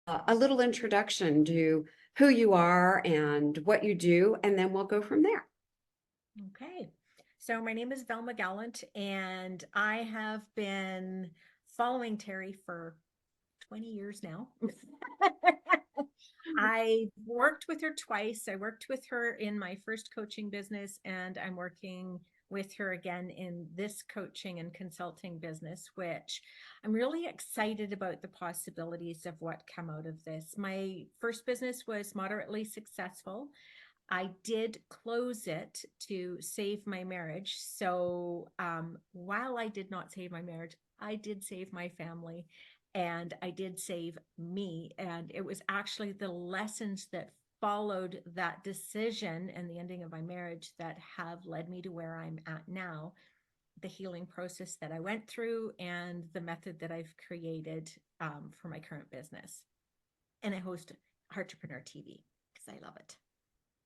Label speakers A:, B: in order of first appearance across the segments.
A: a little introduction to who you are and what you do, and then we'll go from there.
B: Okay. So my name is Velma Gallant, and I have been following Terry for 20 years now. I worked with her twice. I worked with her in my first coaching business, and I'm working with her again in this coaching and consulting business, which I'm really excited about the possibilities of what come out of this. My first business was moderately successful. I did close it to save my marriage. So while I did not save my marriage, I did save my family and I did save me. And it was actually the lessons that followed that decision and the ending of my marriage that have led me to where I'm at now, the healing process that I went through, and the method that I've created for my current business. And I host Heartrepreneur TV because I love it.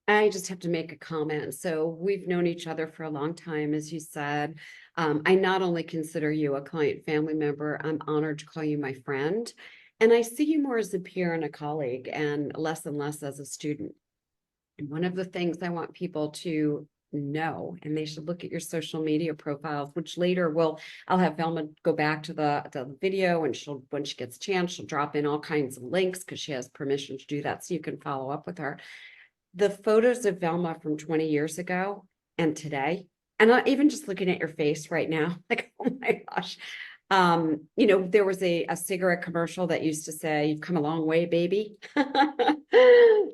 A: I just have to make a comment. So we've known each other for a long time, as you said. I not only consider you a client family member, I'm honored to call you my friend. And I see you more as a peer and a colleague and less as a student. And one of the things I want people to know, and they should look at your social media profiles, which later I'll have Velma go back to the video, and when she gets a chance, she'll drop in all kinds of links because she has permission to do that, so you can follow up with her. The photos of Velma from 20 years ago and today, and not even just looking at your face right now, like, oh my gosh. There was a cigarette commercial that used to say, "You've come a long way, baby."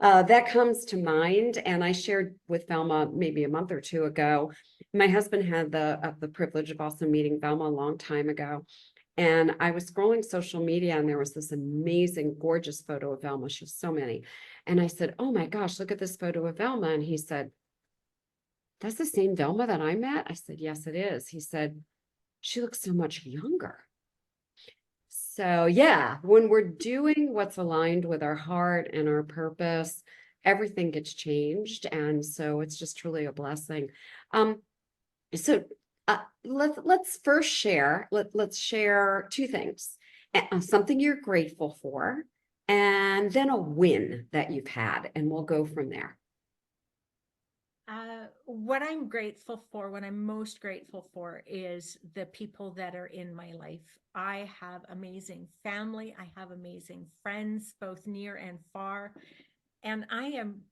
A: That comes to mind. And I shared with Velma maybe a month or two ago. My husband had the privilege of also meeting Velma a long time ago. And I was scrolling social media and there was this amazing, gorgeous photo of Velma. She has so many. And I said, "Oh my gosh, look at this photo of Velma." And he said, "That's the same Velma that I met?" I said, "Yes, it is." He said, "She looks so much younger." So yeah, when we're doing what's aligned with our heart and our purpose, everything gets changed. And so it's just truly a blessing. So let's first share. Let's share two things: something you're grateful for, and then a win that you've had, and we'll go from there.
B: What I'm grateful for, what I'm most grateful for, is the people that are in my life. I have amazing family. I have amazing friends, both near and far. And I am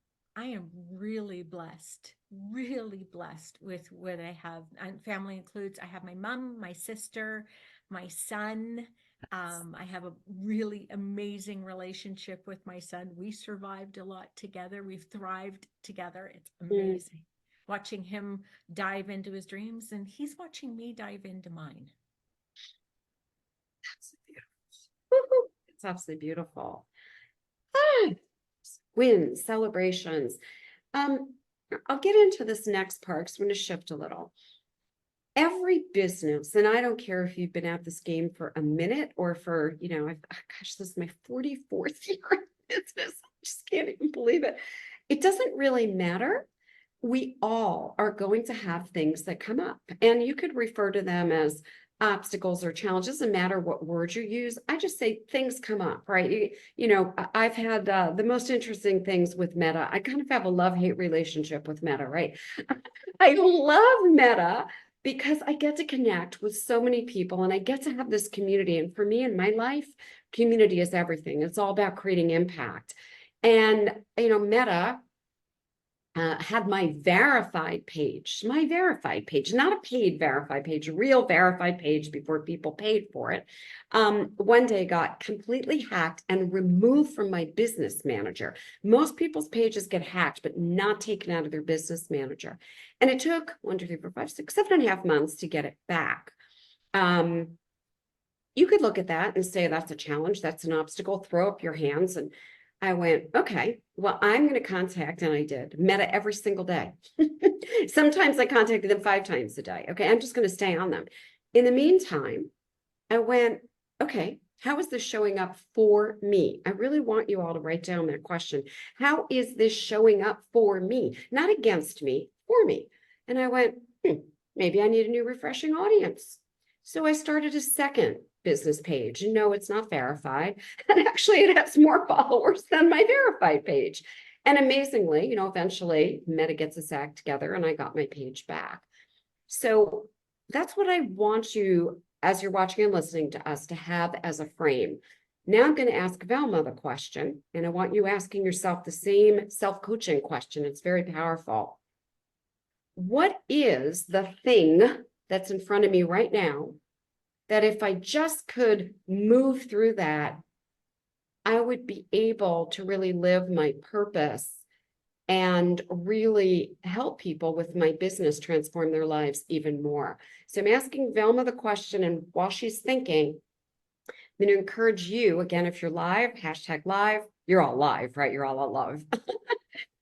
B: really blessed with what I have. And family includes, I have my mom, my sister, my son. I have a really amazing relationship with my son. We survived a lot together. We've thrived together. It's
A: Mm,
B: amazing watching him dive into his dreams, and he's watching me dive into mine.
A: that's beautiful. It's absolutely beautiful. Ah, wins, celebrations. Um, I'll get into this next part because I'm going to shift a little. Every business, and I don't care if you've been at this game for a minute or for, gosh, this is my 44th year in business. I just can't even believe it. It doesn't really matter. We all are going to have things that come up, and you could refer to them as obstacles or challenges. Doesn't matter what word you use. I just say things come up, right? I've had the most interesting things with Meta. I kind of have a love-hate relationship with Meta, right? I love Meta because I get to connect with so many people and I get to have this community. And for me in my life, community is everything. It's all about creating impact. And, Meta had my verified page, not a paid verified page, a real verified page before people paid for it. One day got completely hacked and removed from my business manager. Most people's pages get hacked, but not taken out of their business manager. And it took 1, 2, 3, 4, 5, 6, 7.5 months to get it back. You could look at that and say, that's a challenge, that's an obstacle, throw up your hands. And I went, okay, well, I'm going to contact, and I did, Meta every single day. Sometimes I contacted them 5 times a day. Okay, I'm just going to stay on them. In the meantime, I went, okay, how is this showing up for me? I really want you all to write down that question. How is this showing up for me? Not against me, for me. And I went, maybe I need a new refreshing audience. So I started a second business page. And no, it's not verified. And actually it has more followers than my verified page. And amazingly, eventually Meta gets its act together and I got my page back. So that's what I want you, as you're watching and listening to us, to have as a frame. Now I'm going to ask Velma the question, and I want you asking yourself the same self-coaching question. It's very powerful. What is the thing that's in front of me right now that if I just could move through that, I would be able to really live my purpose and really help people with my business transform their lives even more? So I'm asking Velma the question, and while she's thinking, I'm going to encourage you, again, if you're live, hashtag live, you're all live, right? You're all live.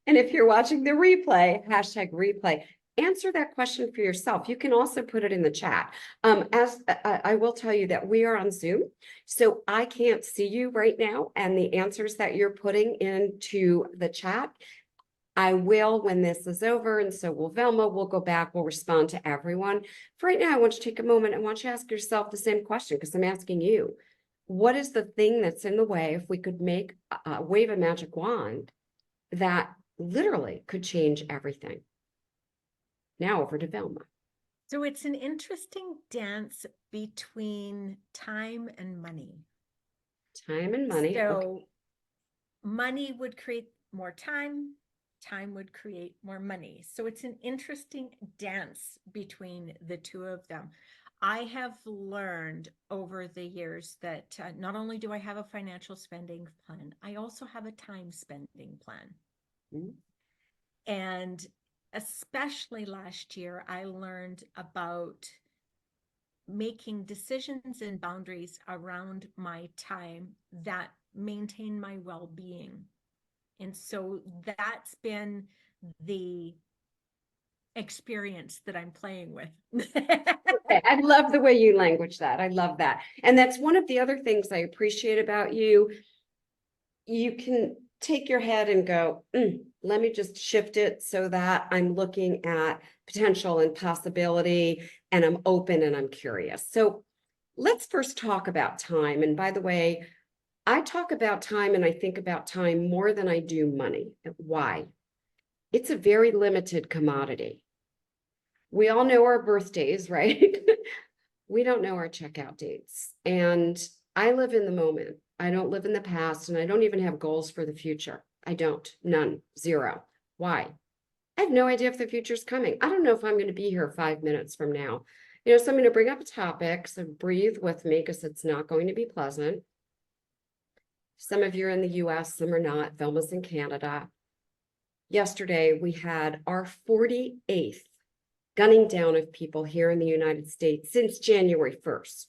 A: And if you're watching the replay, hashtag replay, answer that question for yourself. You can also put it in the chat. As I will tell you that we are on Zoom, so I can't see you right now and the answers that you're putting into the chat. I will when this is over, and so will Velma. We'll go back, we'll respond to everyone. For right now, I want you to take a moment. I want you to ask yourself the same question, because I'm asking you, what is the thing that's in the way if we could wave a magic wand that literally could change everything? Now over to Velma.
B: So it's an interesting dance between time and money.
A: Time and money.
B: So
A: Okay.
B: money would create more time, time would create more money. So it's an interesting dance between the two of them. I have learned over the years that not only do I have a financial spending plan, I also have a time spending plan. Mm-hmm. And especially last year, I learned about making decisions and boundaries around my time that maintain my well-being. And so that's been the experience that I'm playing with.
A: Okay, I love the way you language that. I love that. And that's one of the other things I appreciate about you. You can take your head and go, let me just shift it so that I'm looking at potential and possibility, and I'm open and I'm curious. So let's first talk about time. And by the way, I talk about time and I think about time more than I do money. Why? It's a very limited commodity. We all know our birthdays, right? We don't know our checkout dates. And I live in the moment. I don't live in the past, and I don't even have goals for the future. I don't. None. Zero. Why? I have no idea if the future's coming. I don't know if I'm going to be here 5 minutes from now. So I'm going to bring up a topic, so breathe with me, because it's not going to be pleasant. Some of you are in the US, some are not. Velma's in Canada. Yesterday, we had our 48th gunning down of people here in the United States since January 1st.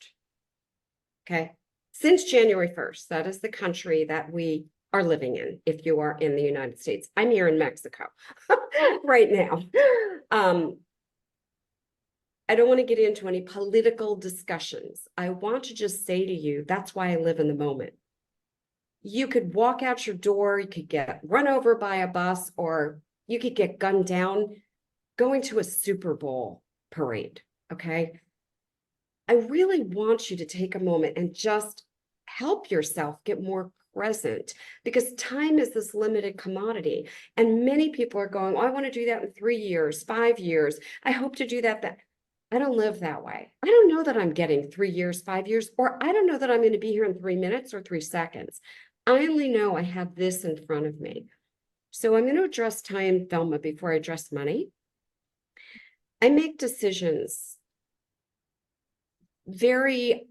A: Okay, since January 1st, that is the country that we are living in. If you are in the United States, I'm here in Mexico right now. I don't want to get into any political discussions. I want to just say to you, that's why I live in the moment. You could walk out your door, you could get run over by a bus, or you could get gunned down going to a Super Bowl parade, okay? I really want you to take a moment and just help yourself get more present, because time is this limited commodity. And many people are going, oh, I want to do that in 3 years, 5 years. I hope to do that. I don't live that way. I don't know that I'm getting 3 years, 5 years, or I don't know that I'm going to be here in 3 minutes or 3 seconds. I only know I have this in front of me. So I'm going to address time, Velma, before I address money. I make decisions very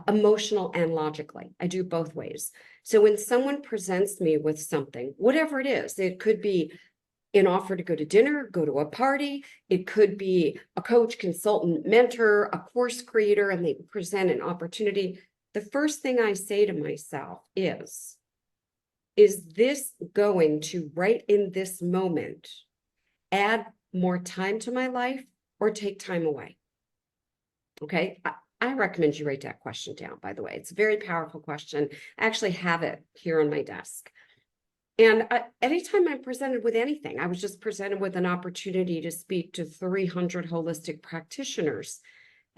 A: emotional and logically. I do both ways. So when someone presents me with something, whatever it is, it could be an offer to go to dinner, go to a party. It could be a coach, consultant, mentor, a course creator, and they present an opportunity. The first thing I say to myself is this going to, right in this moment, add more time to my life or take time away? Okay, I recommend you write that question down, by the way. It's a very powerful question. I actually have it here on my desk. And anytime I'm presented with anything, I was just presented with an opportunity to speak to 300 holistic practitioners.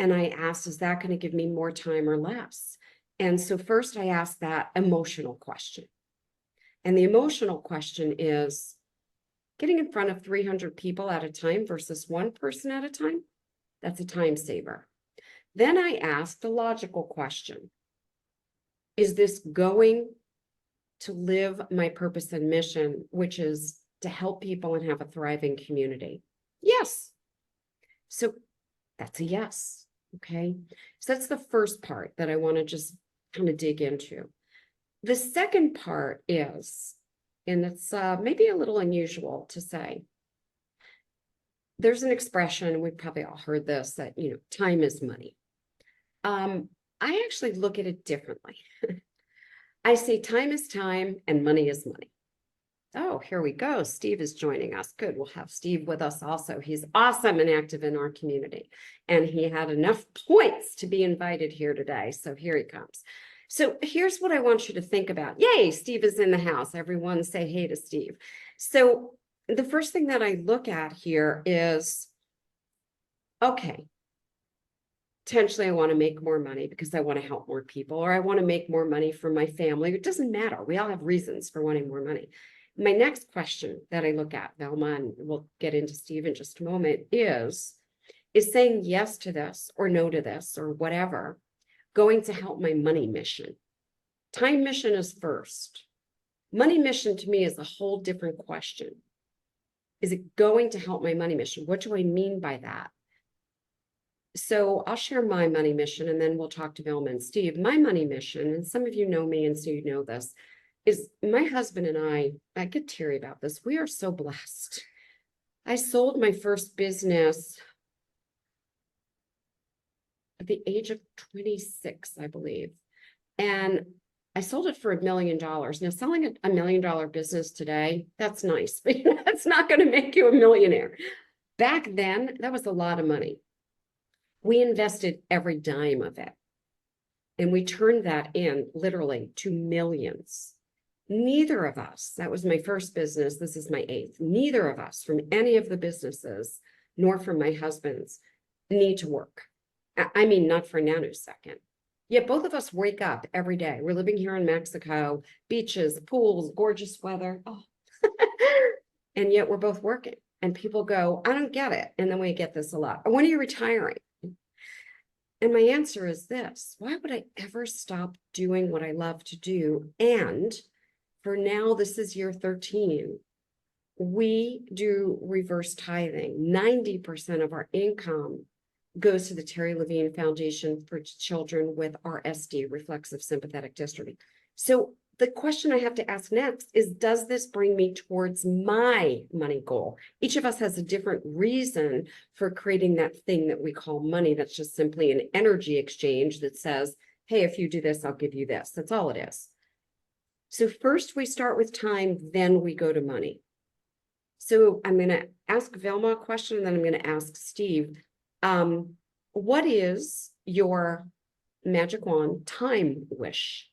A: And I asked, is that going to give me more time or less? And so first I asked that emotional question. And the emotional question is getting in front of 300 people at a time versus one person at a time. That's a time saver. Then I asked the logical question. Is this going to live my purpose and mission, which is to help people and have a thriving community? Yes. So that's a yes. Okay. So that's the first part that I want to just kind of dig into. The second part is, and it's maybe a little unusual to say, there's an expression, we've probably all heard this, that, time is money. I actually look at it differently. I say time is time and money is money. Oh, here we go. Steve is joining us. Good. We'll have Steve with us also. He's awesome and active in our community. And he had enough points to be invited here today. So here he comes. So here's what I want you to think about. Yay, Steve is in the house. Everyone say hey to Steve. So the first thing that I look at here is, okay, potentially I want to make more money because I want to help more people, or I want to make more money for my family. It doesn't matter. We all have reasons for wanting more money. My next question that I look at, Velma, and we'll get into Steve in just a moment, is saying yes to this or no to this or whatever going to help my money mission? Time mission is first. Money mission to me is a whole different question. Is it going to help my money mission? What do I mean by that? So I'll share my money mission and then we'll talk to Velma and Steve. My money mission, and some of you know me and so you know this, is my husband and I get teary about this. We are so blessed. I sold my first business at the age of 26, I believe. And I sold it for $1 million. Now, selling a $1 million business today, that's nice, but that's not going to make you a millionaire. Back then, that was a lot of money. We invested every dime of it. And we turned that in literally to millions. Neither of us, that was my first business, this is my 8th, neither of us from any of the businesses, nor from my husband's, need to work. I mean, not for a nanosecond. Yet both of us wake up every day. We're living here in Mexico, beaches, pools, gorgeous weather. Oh. And yet we're both working. And people go, I don't get it. And then we get this a lot. When are you retiring? And my answer is this: why would I ever stop doing what I love to do? And for now, this is year 13. We do reverse tithing. 90% of our income goes to the Terry Levine Foundation for Children with RSD, reflexive sympathetic dystrophy. So the question I have to ask next is, does this bring me towards my money goal? Each of us has a different reason for creating that thing that we call money. That's just simply an energy exchange that says, hey, if you do this, I'll give you this. That's all it is. So first we start with time, then we go to money. So I'm going to ask Velma a question, and then I'm going to ask Steve. What is your magic wand time wish?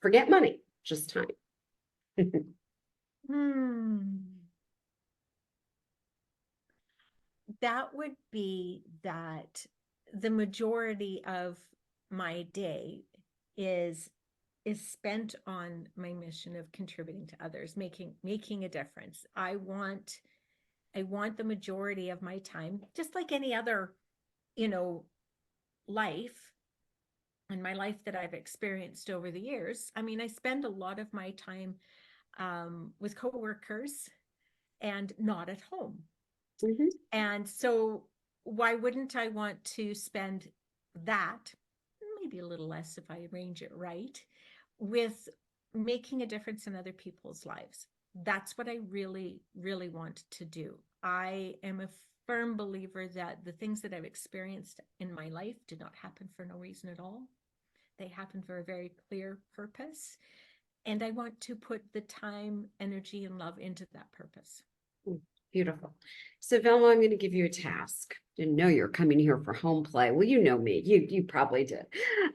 A: Forget money, just time.
B: That would be that the majority of my day is spent on my mission of contributing to others, making a difference. I want the majority of my time, just like any other, life, and my life that I've experienced over the years. I mean, I spend a lot of my time with coworkers and not at home.
A: Mhm.
B: And so why wouldn't I want to spend that, maybe a little less if I arrange it right, with making a difference in other people's lives? That's what I really, really want to do. I am a firm believer that the things that I've experienced in my life did not happen for no reason at all. They happen for a very clear purpose. And I want to put the time, energy, and love into that purpose.
A: Beautiful. So Velma, I'm going to give you a task. Didn't know you're coming here for home play. Well, you know me. You probably did.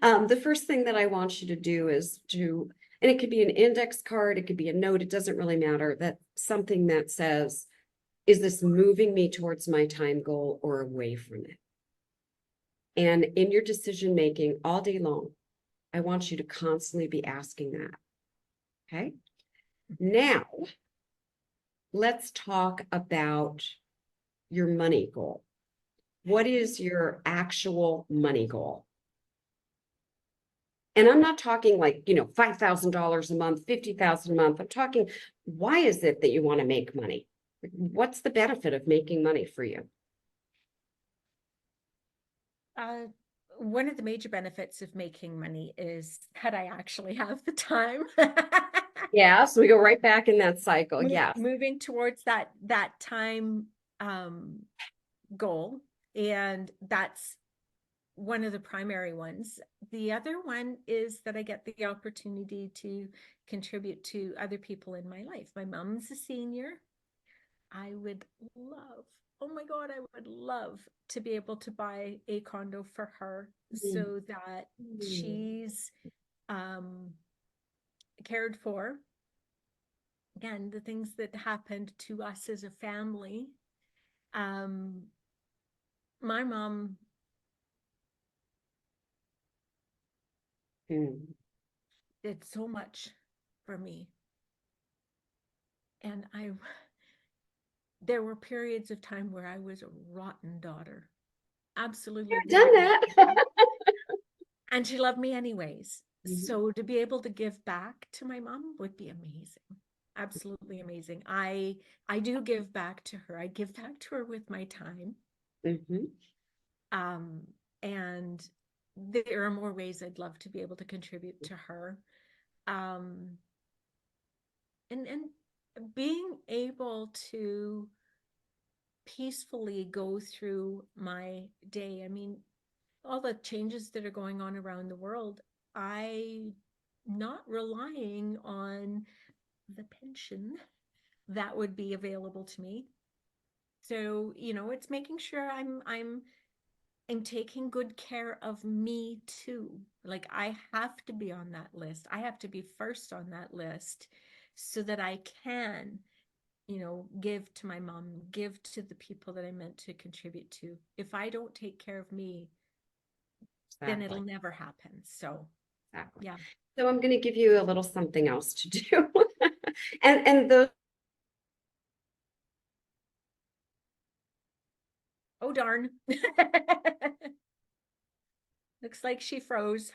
A: The first thing that I want you to do is and it could be an index card, it could be a note, it doesn't really matter, that something that says, is this moving me towards my time goal or away from it? And in your decision making all day long, I want you to constantly be asking that. Okay. Now, let's talk about your money goal. What is your actual money goal? And I'm not talking like, $5,000 a month, 50,000 a month. I'm talking, why is it that you want to make money? What's the benefit of making money for you?
B: One of the major benefits of making money is that I actually have the time.
A: Yeah, so we go right back in that cycle. Yes.
B: Moving towards that time goal, and that's one of the primary ones. The other one is that I get the opportunity to contribute to other people in my life. My mom's a senior. I would love, oh my God, I would love to be able to buy a condo for her so that she's cared for. Again, the things that happened to us as a family. My mom did so much for me. And there were periods of time where I was a rotten daughter. Absolutely.
A: I've done that.
B: And she loved me anyways. So to be able to give back to my mom would be amazing. Absolutely amazing. I do give back to her. I give back to her with my time. And there are more ways I'd love to be able to contribute to her. And being able to peacefully go through my day. I mean, all the changes that are going on around the world, I'm not relying on the pension that would be available to me. So, it's making sure I'm taking good care of me too. Like, I have to be on that list. I have to be first on that list so that I can, give to my mom, give to the people that I meant to contribute to. If I don't take care of me, then it'll never happen. So, yeah.
A: So I'm going to give you a little something else to do. and the
B: Oh, darn. Looks like she froze.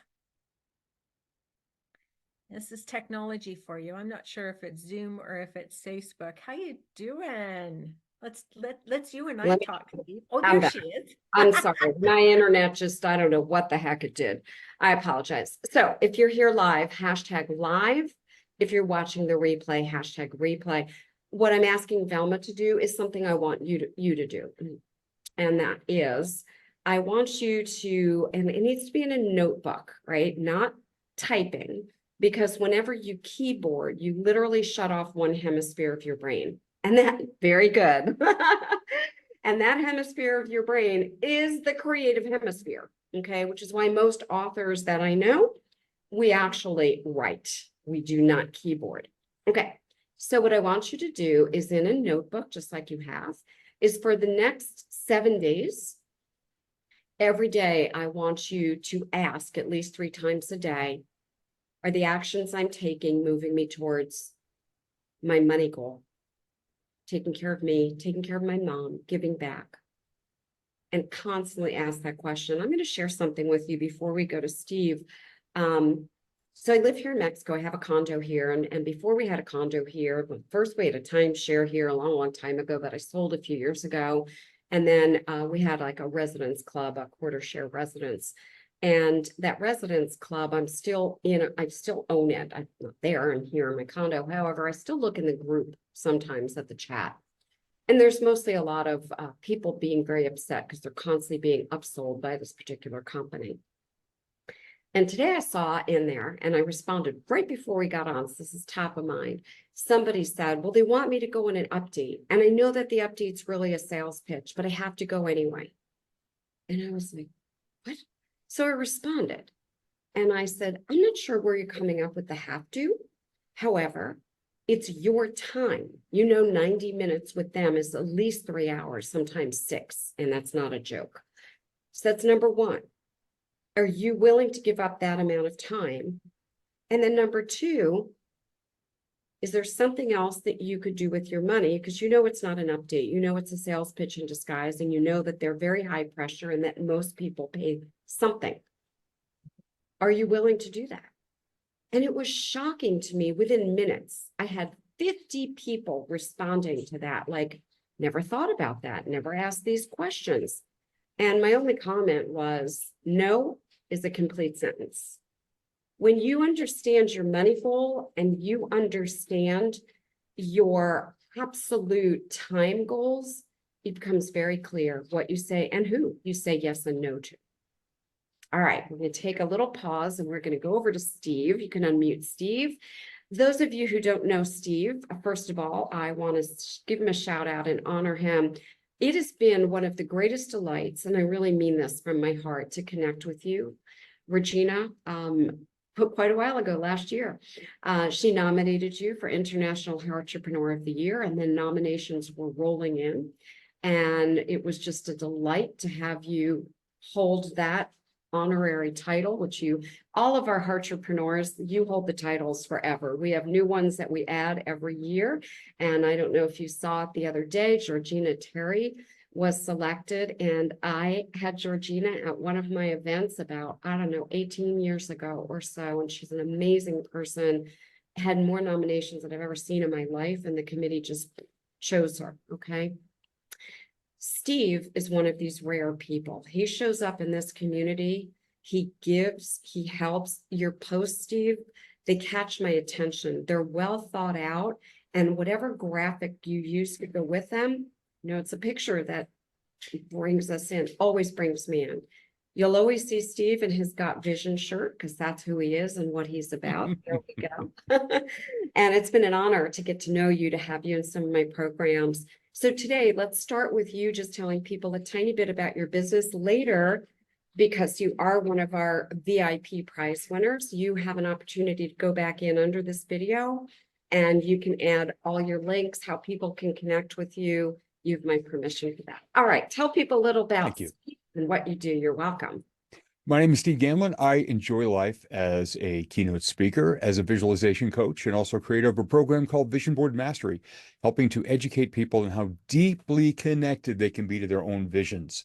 B: This is technology for you. I'm not sure if it's Zoom or if it's Facebook. How you doing? Let's you and I talk. Oh, there she is.
A: I'm sorry. My internet just, I don't know what the heck it did. I apologize. So if you're here live, hashtag live. If you're watching the replay, hashtag replay. What I'm asking Velma to do is something I want you to do. And that is, I want you to, and it needs to be in a notebook, right? Not typing, because whenever you keyboard, you literally shut off one hemisphere of your brain. And that, very good. And that hemisphere of your brain is the creative hemisphere, okay? Which is why most authors that I know, we actually write. We do not keyboard. Okay, so what I want you to do is in a notebook, just like you have, is for the next 7 days, every day, I want you to ask at least 3 times a day, are the actions I'm taking moving me towards my money goal? Taking care of me, taking care of my mom, giving back. And constantly ask that question. I'm going to share something with you before we go to Steve. So I live here in Mexico. I have a condo here. And before we had a condo here, first we had a timeshare here a long time ago that I sold a few years ago. And then we had like a residence club, a quarter share residence. And that residence club, I still own it. I'm not there, I'm here in my condo. However, I still look in the group sometimes at the chat. And there's mostly a lot of people being very upset because they're constantly being upsold by this particular company. And today I saw in there, and I responded right before we got on, so this is top of mind. Somebody said, well, they want me to go in an update. And I know that the update's really a sales pitch, but I have to go anyway. And I was like, what? So I responded and I said, I'm not sure where you're coming up with the have to. However, it's your time. 90 minutes with them is at least 3 hours, sometimes 6. And that's not a joke. So that's number one. Are you willing to give up that amount of time? And then number two, is there something else that you could do with your money? Because you know it's not an update, you know it's a sales pitch in disguise, and you know that they're very high pressure and that most people pay something. Are you willing to do that? And it was shocking to me within minutes. I had 50 people responding to that, like, never thought about that, never asked these questions. And my only comment was, no is a complete sentence. When you understand your money goal and you understand your absolute time goals, it becomes very clear what you say and who you say yes and no to. All right, we're going to take a little pause and we're going to go over to Steve. You can unmute Steve. Those of you who don't know Steve, first of all, I want to give him a shout out and honor him. It has been one of the greatest delights, and I really mean this from my heart, to connect with you. Regina, quite a while ago, last year, she nominated you for International Entrepreneur of the Year, and then nominations were rolling in. And it was just a delight to have you hold that honorary title, which all of our entrepreneurs, you hold the titles forever. We have new ones that we add every year. And I don't know if you saw it the other day, Georgina Terry was selected, and I had Georgina at one of my events about, I don't know, 18 years ago or so. And she's an amazing person, had more nominations than I've ever seen in my life. And the committee just chose her. Okay. Steve is one of these rare people. He shows up in this community. He gives, he helps. Your posts, Steve, they catch my attention. They're well thought out. And whatever graphic you use to go with them, it's a picture that brings us in, always brings me in. You'll always see Steve in his Got Vision shirt because that's who he is and what he's about. There we go. And it's been an honor to get to know you, to have you in some of my programs. So today, let's start with you just telling people a tiny bit about your business. Later, because you are one of our VIP prize winners, you have an opportunity to go back in under this video and you can add all your links, how people can connect with you. You have my permission for that. All right, tell people a little about Steve and what you do. You're welcome.
C: My name is Steve Gamlin. I enjoy life as a keynote speaker, as a visualization coach, and also creator of a program called Vision Board Mastery, helping to educate people on how deeply connected they can be to their own visions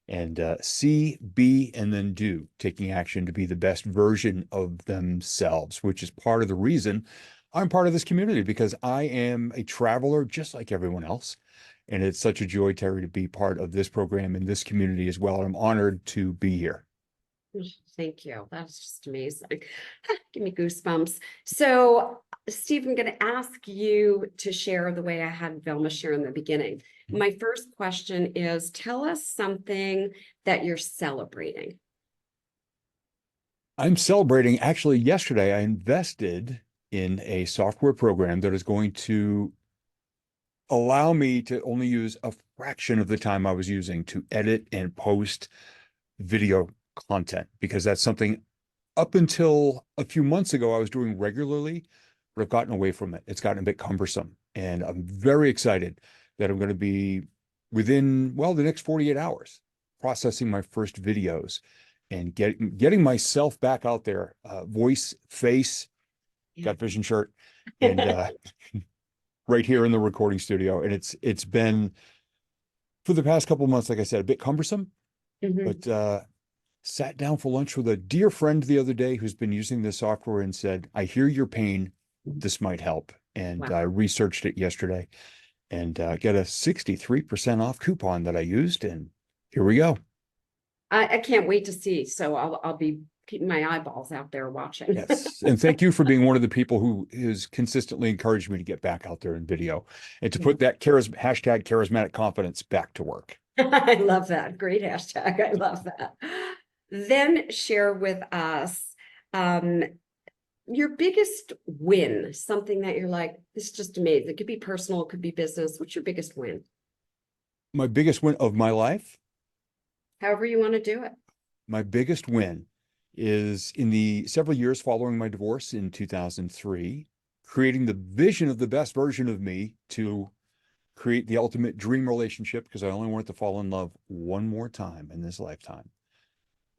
C: and see, be, and then do, taking action to be the best version of themselves, which is part of the reason I'm part of this community, because I am a traveler just like everyone else. And it's such a joy, Terry, to be part of this program in this community as well. I'm honored to be here.
A: Thank you. That's just amazing. Give me goosebumps. So, Steve, I'm going to ask you to share the way I had Velma share in the beginning. My first question is, tell us something that you're celebrating.
C: I'm celebrating. Actually, yesterday, I invested in a software program that is going to allow me to only use a fraction of the time I was using to edit and post video content, because that's something up until a few months ago I was doing regularly, but I've gotten away from it. It's gotten a bit cumbersome, and I'm very excited that I'm going to be within, well, the next 48 hours processing my first videos and getting myself back out there, voice, face, Got Vision shirt, and right here in the recording studio. And it's been, for the past couple of months, like I said, a bit cumbersome, but sat down for lunch with a dear friend the other day who's been using this software and said, I hear your pain. This might help. And I researched it yesterday and get a 63% off coupon that I used. And here we go.
A: I can't wait to see. So I'll be keeping my eyeballs out there watching.
C: Yes. And thank you for being one of the people who has consistently encouraged me to get back out there in video and to put that hashtag charismatic confidence back to work.
A: I love that. Great hashtag. I love that. Then share with us your biggest win, something that you're like, this is just amazing. It could be personal, it could be business. What's your biggest win?
C: My biggest win of my life?
A: However you want to do it.
C: My biggest win is in the several years following my divorce in 2003, creating the vision of the best version of me to create the ultimate dream relationship because I only wanted to fall in love one more time in this lifetime.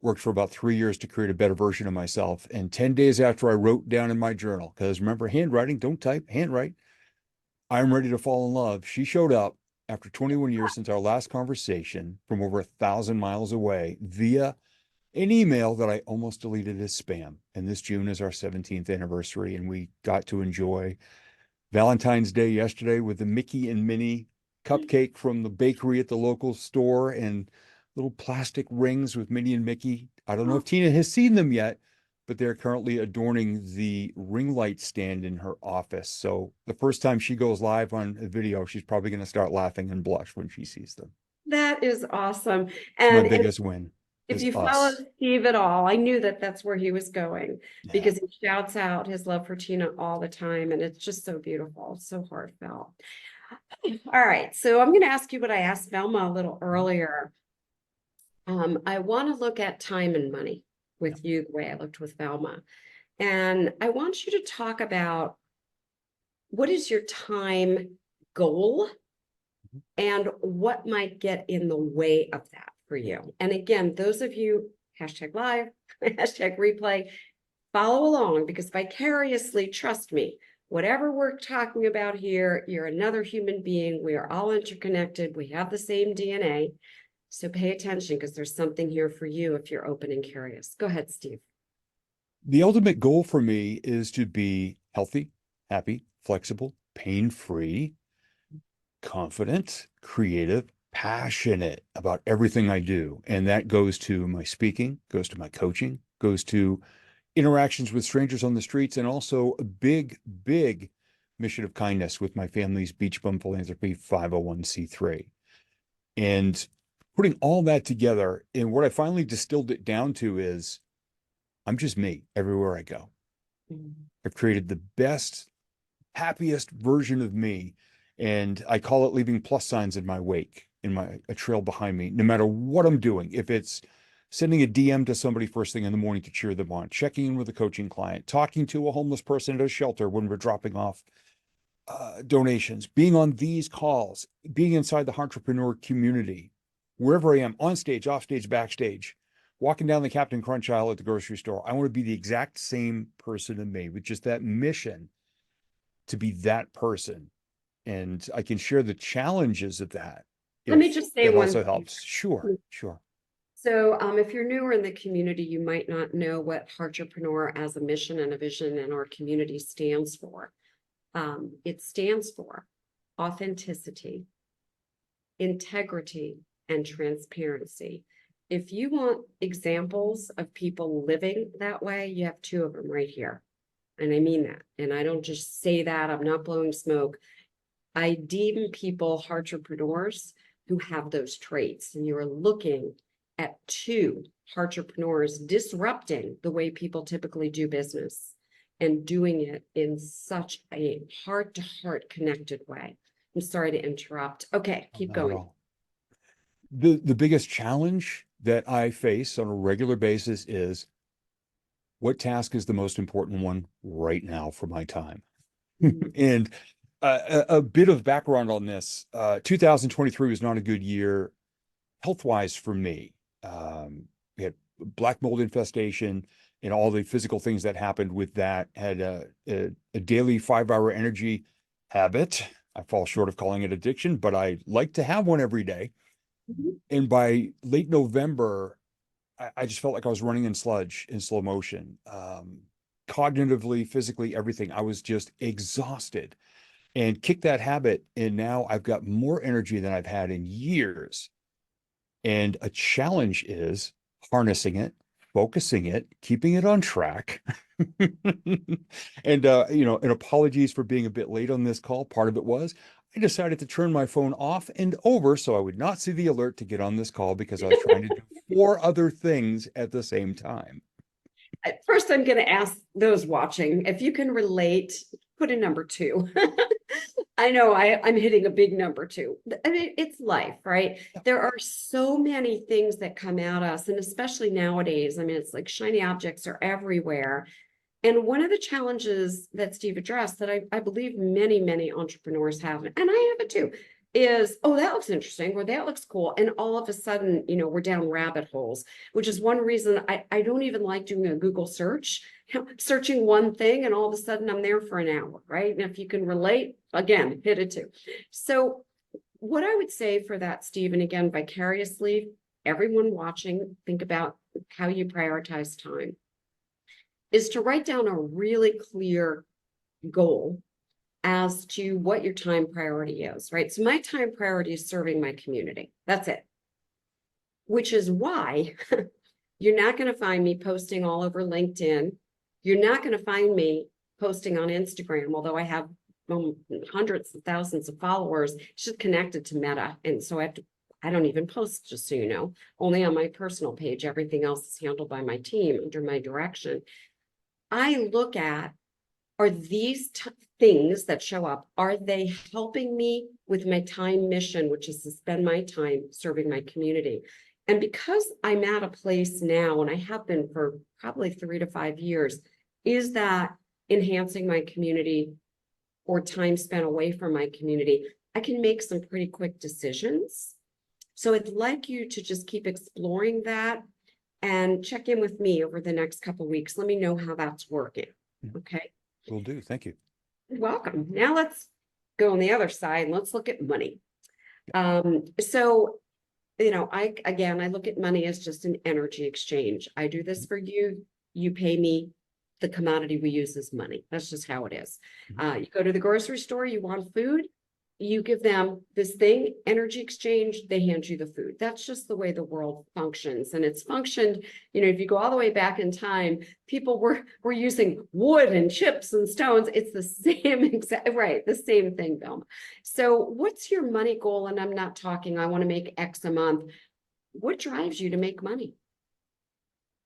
C: Worked for about 3 years to create a better version of myself. And 10 days after I wrote down in my journal, because remember, handwriting, don't type, handwrite. I'm ready to fall in love. She showed up after 21 years since our last conversation from over 1,000 miles away via an email that I almost deleted as spam. And this June is our 17th anniversary, and we got to enjoy Valentine's Day yesterday with the Mickey and Minnie cupcake from the bakery at the local store and little plastic rings with Minnie and Mickey. I don't know if Tina has seen them yet, but they're currently adorning the ring light stand in her office. So the first time she goes live on a video, she's probably going to start laughing and blush when she sees them.
A: That is awesome.
C: It's my
A: And
C: biggest win.
A: if
C: is
A: you follow
C: us.
A: Steve at all, I knew that that's where he was going
C: Yeah.
A: because he shouts out his love for Tina all the time. And it's just so beautiful, so heartfelt. All right. So I'm going to ask you what I asked Velma a little earlier. I want to look at time and money with you the way I looked with Velma. And I want you to talk about what is your time goal and what might get in the way of that for you. And again, those of you, hashtag live, hashtag replay, follow along because vicariously, trust me, whatever we're talking about here, you're another human being. We are all interconnected. We have the same DNA. So pay attention because there's something here for you if you're open and curious. Go ahead, Steve.
C: The ultimate goal for me is to be healthy, happy, flexible, pain-free, confident, creative, passionate about everything I do. And that goes to my speaking, goes to my coaching, goes to interactions with strangers on the streets, and also a big, big mission of kindness with my family's Beach Bum Philanthropy 501c3. And putting all that together, and what I finally distilled it down to is I'm just me everywhere I go. I've created the best, happiest version of me. And I call it leaving plus signs in my wake, in a trail behind me, no matter what I'm doing. If it's sending a DM to somebody first thing in the morning to cheer them on, checking in with a coaching client, talking to a homeless person at a shelter when we're dropping off donations, being on these calls, being inside the entrepreneur community, wherever I am, on stage, off stage, backstage, walking down the Captain Crunch aisle at the grocery store. I want to be the exact same person in me with just that mission to be that person. And I can share the challenges of that.
A: Let me just say
C: that
A: one
C: also
A: thing.
C: helps. Sure.
A: So if you're newer in the community, you might not know what Heartrepreneur as a mission and a vision in our community stands for. It stands for authenticity, integrity, and transparency. If you want examples of people living that way, you have two of them right here. And I mean that. And I don't just say that, I'm not blowing smoke. I deem people entrepreneurs who have those traits. And you are looking at two entrepreneurs disrupting the way people typically do business and doing it in such a heart-to-heart connected way. I'm sorry to interrupt. Okay, keep going.
C: The biggest challenge that I face on a regular basis is what task is the most important one right now for my time? And a bit of background on this, 2023 was not a good year health-wise for me. We had black mold infestation and all the physical things that happened with that. Had a daily 5-hour energy habit. I fall short of calling it addiction, but I like to have one every day. And by late November, I just felt like I was running in sludge in slow motion. Cognitively, physically, everything. I was just exhausted and kicked that habit. And now I've got more energy than I've had in years. And a challenge is harnessing it, focusing it, keeping it on track. And, and apologies for being a bit late on this call. Part of it was I decided to turn my phone off and over so I would not see the alert to get on this call because I was trying to do 4 other things at the same time.
A: First, I'm going to ask those watching, if you can relate, put a number 2. I know I'm hitting a big number 2. I mean, it's life, right?
C: Yeah.
A: There are so many things that come at us, and especially nowadays, I mean, it's like shiny objects are everywhere. And one of the challenges that Steve addressed that I believe many, many entrepreneurs have, and I have it too, is, oh, that looks interesting, or that looks cool. And all of a sudden, we're down rabbit holes, which is one reason I don't even like doing a Google search, searching one thing, and all of a sudden I'm there for an hour, right? And if you can relate, again, hit it too. So what I would say for that, Steve, and again, vicariously, everyone watching, think about how you prioritize time, is to write down a really clear goal as to what your time priority is, right? So my time priority is serving my community. That's it. Which is why you're not going to find me posting all over LinkedIn. You're not going to find me posting on Instagram, although I have hundreds of thousands of followers. It's just connected to Meta. And so I don't even post, just so you know, only on my personal page. Everything else is handled by my team under my direction. I look at, are these things that show up, are they helping me with my time mission, which is to spend my time serving my community? And because I'm at a place now, and I have been for probably 3 to 5 years, is that enhancing my community or time spent away from my community? I can make some pretty quick decisions. So I'd like you to just keep exploring that and check in with me over the next couple of weeks. Let me know how that's working. Okay.
C: Will do. Thank you.
A: You're welcome. Now let's go on the other side and let's look at money. So, I look at money as just an energy exchange. I do this for you. You pay me. The commodity we use is money. That's just how it is. You go to the grocery store, you want food, you give them this thing, energy exchange, they hand you the food. That's just the way the world functions. And it's functioned, if you go all the way back in time, people were using wood and chips and stones. It's the same the same thing, Velma. So what's your money goal? And I'm not talking, I want to make X a month. What drives you to make money?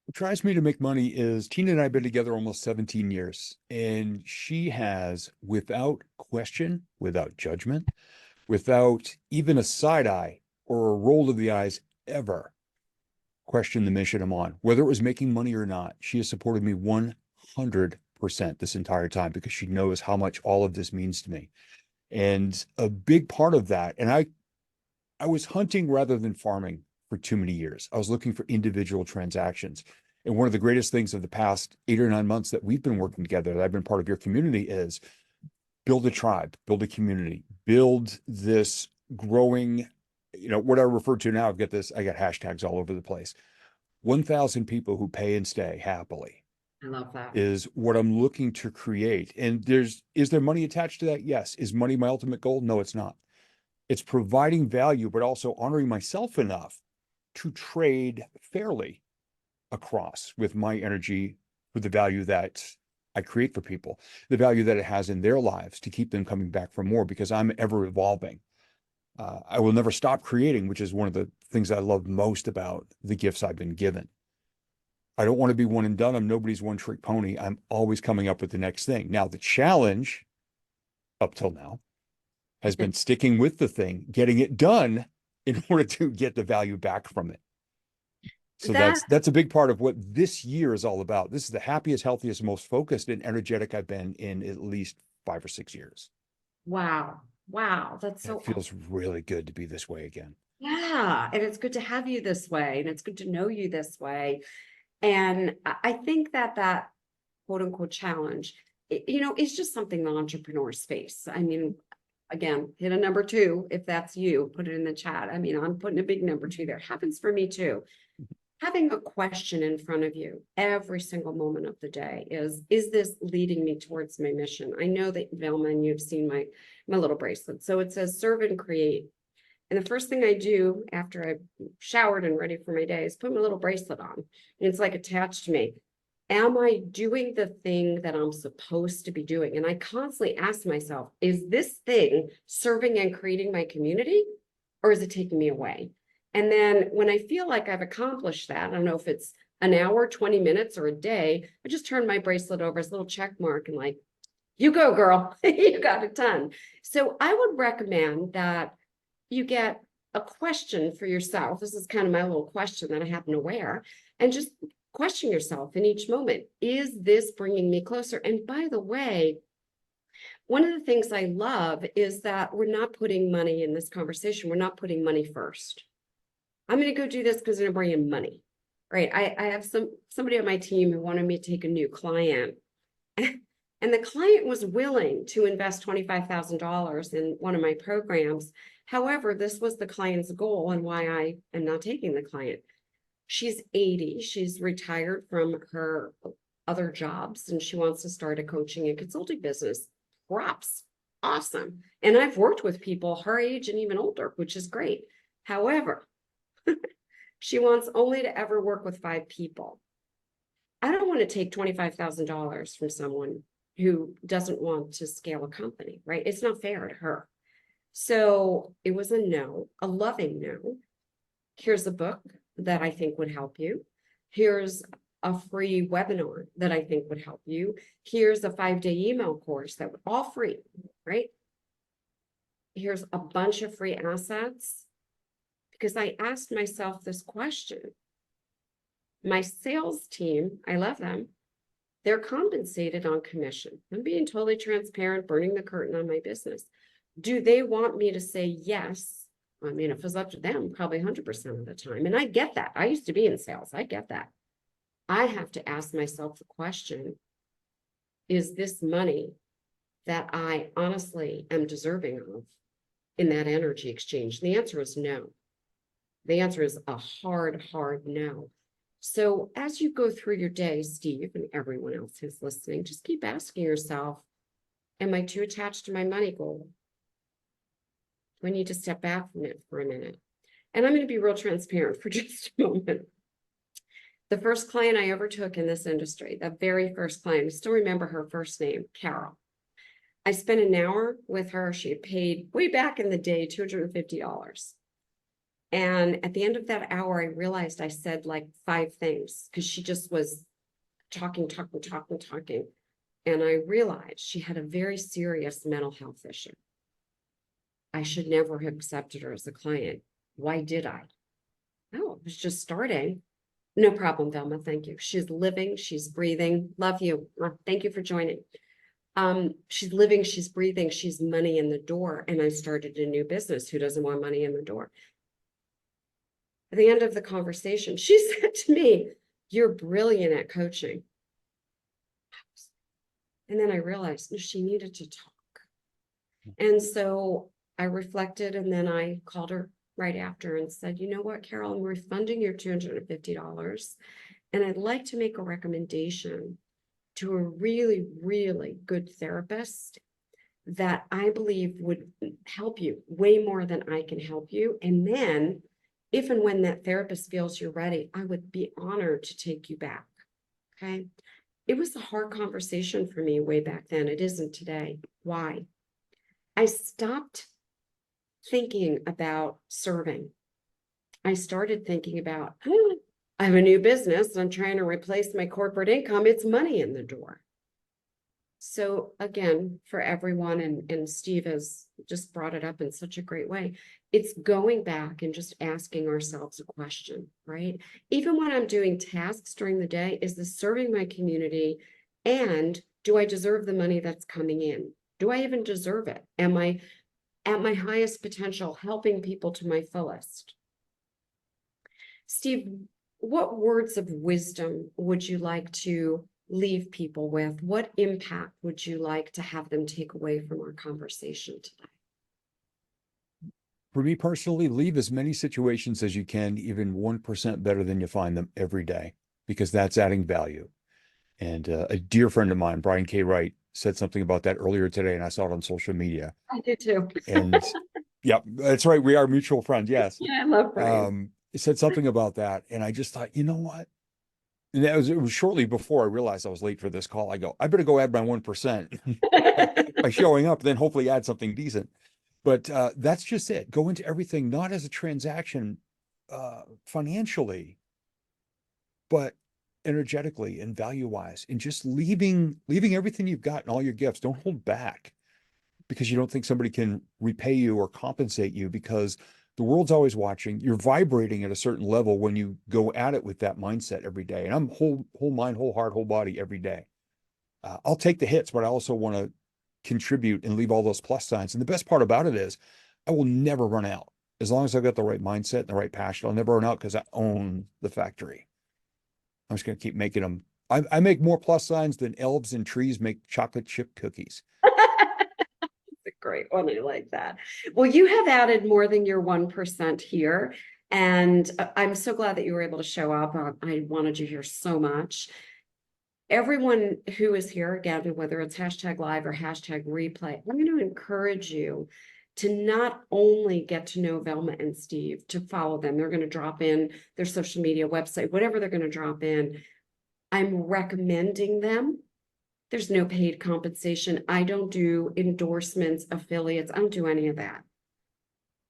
C: What drives me to make money is Tina and I have been together almost 17 years, and she has, without question, without judgment, without even a side eye or a roll of the eyes ever, questioned the mission I'm on. Whether it was making money or not, she has supported me 100% this entire time because she knows how much all of this means to me. And a big part of that, and I was hunting rather than farming for too many years. I was looking for individual transactions. And one of the greatest things of the past 8 or 9 months that we've been working together, that I've been part of your community, is build a tribe, build a community, build this growing, what I refer to now, I got hashtags all over the place. 1,000 people who pay and stay happily.
A: I love that.
C: Is what I'm looking to create. And is there money attached to that? Yes. Is money my ultimate goal? No, it's not. It's providing value, but also honoring myself enough to trade fairly across with my energy for the value that I create for people, the value that it has in their lives to keep them coming back for more, because I'm ever evolving. I will never stop creating, which is one of the things I love most about the gifts I've been given. I don't want to be one and done. I'm nobody's one trick pony. I'm always coming up with the next thing. Now, the challenge up till now has been sticking with the thing, getting it done in order to get the value back from it. So that's a big part of what this year is all about. This is the happiest, healthiest, most focused and energetic I've been in at least 5 or 6 years.
A: Wow. That's so
C: It feels really good to be this way again.
A: Yeah. And it's good to have you this way. And it's good to know you this way. And I think that quote unquote challenge, is just something the entrepreneurs face. I mean, again, hit a number 2 if that's you, put it in the chat. I mean, I'm putting a big number 2 there. Happens for me too. Having a question in front of you every single moment of the day is this leading me towards my mission? I know that, Velma, and you've seen my little bracelet. So it says serve and create. And the first thing I do after I've showered and ready for my day is put my little bracelet on. And it's like attached to me. Am I doing the thing that I'm supposed to be doing? And I constantly ask myself, is this thing serving and creating my community, or is it taking me away? And then when I feel like I've accomplished that, I don't know if it's an hour, 20 minutes, or a day, I just turn my bracelet over as a little check mark and like, you go, girl, you got it done. So I would recommend that you get a question for yourself. This is kind of my little question that I happen to wear, and just question yourself in each moment. Is this bringing me closer? And by the way, One of the things I love is that we're not putting money in this conversation. We're not putting money first. I'm going to go do this because I'm going to bring in money, right? I have somebody on my team who wanted me to take a new client, and the client was willing to invest $25,000 in one of my programs. However, this was the client's goal and why I am not taking the client. She's 80. She's retired from her other jobs and she wants to start a coaching and consulting business. Props. Awesome. And I've worked with people her age and even older, which is great. However, she wants only to ever work with 5 people. I don't want to take $25,000 from someone who doesn't want to scale a company, right? It's not fair to her. So it was a no, a loving no. Here's a book that I think would help you. Here's a free webinar that I think would help you. Here's a 5-day email course that would all free, right? Here's a bunch of free assets because I asked myself this question. My sales team, I love them. They're compensated on commission. I'm being totally transparent, burning the curtain on my business. Do they want me to say yes? I mean, if it was up to them, probably 100% of the time. And I get that. I used to be in sales. I get that. I have to ask myself the question, is this money that I honestly am deserving of in that energy exchange? And the answer is no. The answer is a hard no. So as you go through your day, Steve, and everyone else who's listening, just keep asking yourself, am I too attached to my money goal? Do I need to step back from it for a minute? And I'm going to be real transparent for just a moment. The first client I ever took in this industry, the very first client, I still remember her first name, Carol. I spent an hour with her. She had paid way back in the day, $250. And at the end of that hour, I realized I said like 5 things because she just was talking. And I realized she had a very serious mental health issue. I should never have accepted her as a client. Why did I? Oh, it was just starting. No problem, Velma. Thank you. She's living, she's breathing. Love you. Thank you for joining. She's living, she's breathing, she's money in the door. And I started a new business. Who doesn't want money in the door? At the end of the conversation, she said to me, "You're brilliant at coaching." And then I realized no, she needed to talk. And so I reflected, and then I called her right after and said, "You know what, Carol, I'm refunding your $250. And I'd like to make a recommendation to a really, really good therapist that I believe would help you way more than I can help you. And then if and when that therapist feels you're ready, I would be honored to take you back." Okay. It was a hard conversation for me way back then. It isn't today. Why? I stopped thinking about serving. I started thinking about, I have a new business and I'm trying to replace my corporate income. It's money in the door. So again, for everyone, and Steve has just brought it up in such a great way, it's going back and just asking ourselves a question, right? Even when I'm doing tasks during the day, is this serving my community? And do I deserve the money that's coming in? Do I even deserve it? Am I at my highest potential, helping people to my fullest? Steve, what words of wisdom would you like to leave people with? What impact would you like to have them take away from our conversation today?
C: For me personally, leave as many situations as you can, even 1% better than you find them every day, because that's adding value. And a dear friend of mine, Brian K. Wright, said something about that earlier today, and I saw it on social media.
A: I do too.
C: And yeah, that's right. We are mutual friends. Yes.
A: Yeah, I love Brian.
C: It said something about that. And I just thought, you know what? And it was shortly before I realized I was late for this call. I go, I better go add my 1% by showing up, then hopefully add something decent. But that's just it. Go into everything, not as a transaction financially, but energetically and value-wise, and just leaving everything you've got and all your gifts. Don't hold back because you don't think somebody can repay you or compensate you, because the world's always watching. You're vibrating at a certain level when you go at it with that mindset every day. And I'm whole mind, whole heart, whole body every day. I'll take the hits, but I also want to contribute and leave all those plus signs. And the best part about it is I will never run out. As long as I've got the right mindset and the right passion, I'll never run out because I own the factory. I'm just going to keep making them. I make more plus signs than elves and trees make chocolate chip cookies.
A: A great one. I like that. Well, you have added more than your 1% here. And I'm so glad that you were able to show up. I wanted you here so much. Everyone who is here, again, whether it's hashtag live or hashtag replay, I'm going to encourage you to not only get to know Velma and Steve, to follow them. They're going to drop in their social media website, whatever they're going to drop in. I'm recommending them. There's no paid compensation. I don't do endorsements, affiliates. I don't do any of that.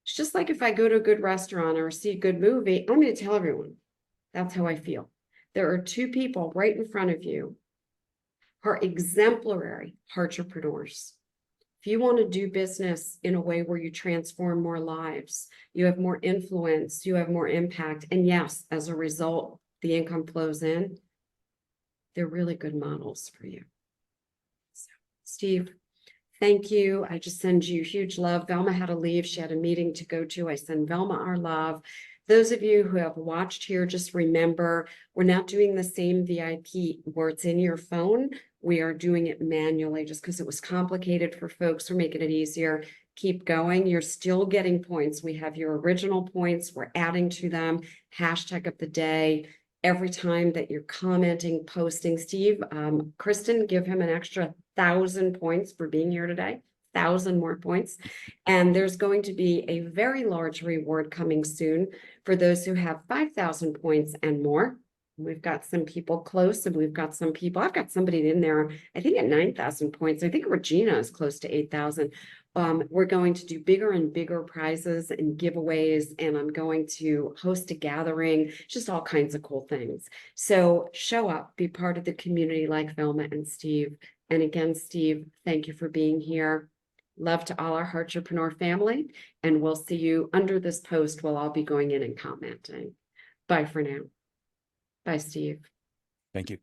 A: It's just like if I go to a good restaurant or see a good movie, I'm going to tell everyone. That's how I feel. There are two people right in front of you who are exemplary entrepreneurs. If you want to do business in a way where you transform more lives, you have more influence, you have more impact, and yes, as a result, the income flows in, they're really good models for you. So, Steve, thank you. I just send you huge love. Velma had to leave. She had a meeting to go to. I send Velma our love. Those of you who have watched here, just remember, we're not doing the same VIP where it's in your phone. We are doing it manually just because it was complicated for folks. We're making it easier. Keep going. You're still getting points. We have your original points. We're adding to them. Hashtag of the day. Every time that you're commenting, posting, Steve, Kristen, give him an extra 1,000 points for being here today. 1,000 more points. And there's going to be a very large reward coming soon for those who have 5,000 points and more. We've got some people close, and we've got some people, I've got somebody in there, I think at 9,000 points. I think Regina is close to 8,000. We're going to do bigger and bigger prizes and giveaways, and I'm going to host a gathering, just all kinds of cool things. So show up, be part of the community like Velma and Steve. And again, Steve, thank you for being here. Love to all our Heartrepreneur family, and we'll see you under this post. We'll all be going in and commenting. Bye for now. Bye, Steve.
C: Thank you.